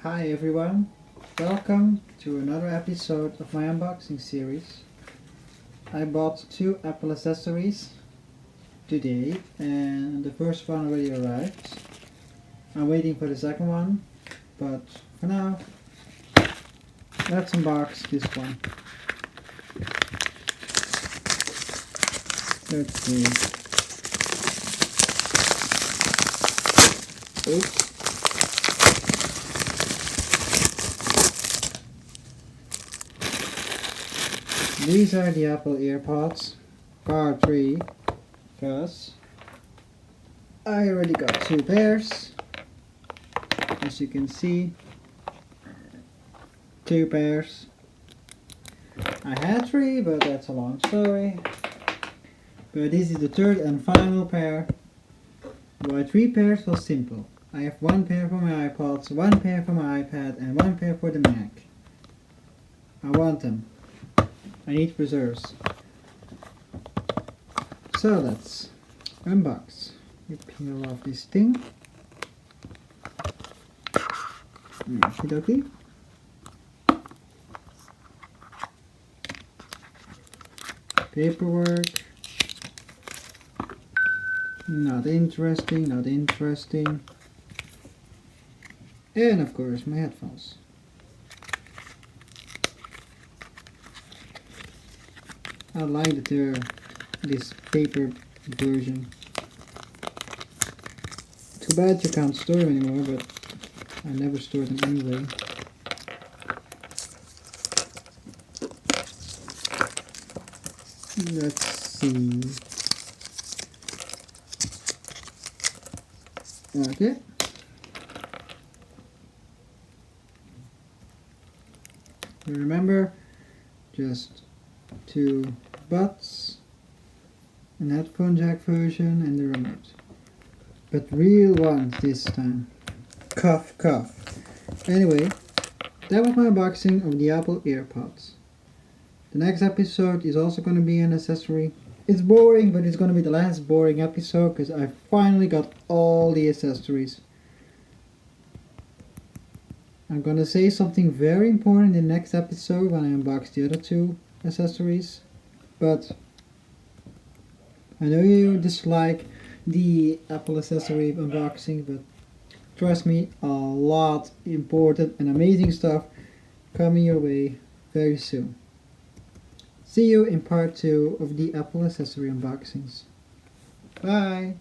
Hi everyone, welcome to another episode of my unboxing series. I bought two Apple accessories today and the first one already arrived. I'm waiting for the second one, but for now, let's unbox this one. Let's see. Oops. These are the Apple Earpods, part 3, because I already got two pairs, as you can see, two pairs. I had three, but that's a long story. But this is the third and final pair. Why three pairs was simple. I have one pair for my iPods, one pair for my iPad, and one pair for the Mac. I want them. I need reserves. So let's unbox. You peel off this thing. Okie paperwork. Not interesting, not interesting. And of course my headphones. I like this paper version. Too bad you can't store them anymore, but I never store them anyway. Let's see. Okay. You remember, just two buds, an headphone jack version, and the remote. But real ones this time. Cough, cough. Anyway, that was my unboxing of the Apple Earpods. The next episode is also going to be an accessory. It's boring, but it's going to be the last boring episode because I finally got all the accessories. I'm going to say something very important in the next episode when I unbox the other two accessories. But I know you dislike the Apple accessory unboxing, but trust me, a lot important and amazing stuff coming your way very soon. See you in part 2 of the Apple accessory unboxings. Bye!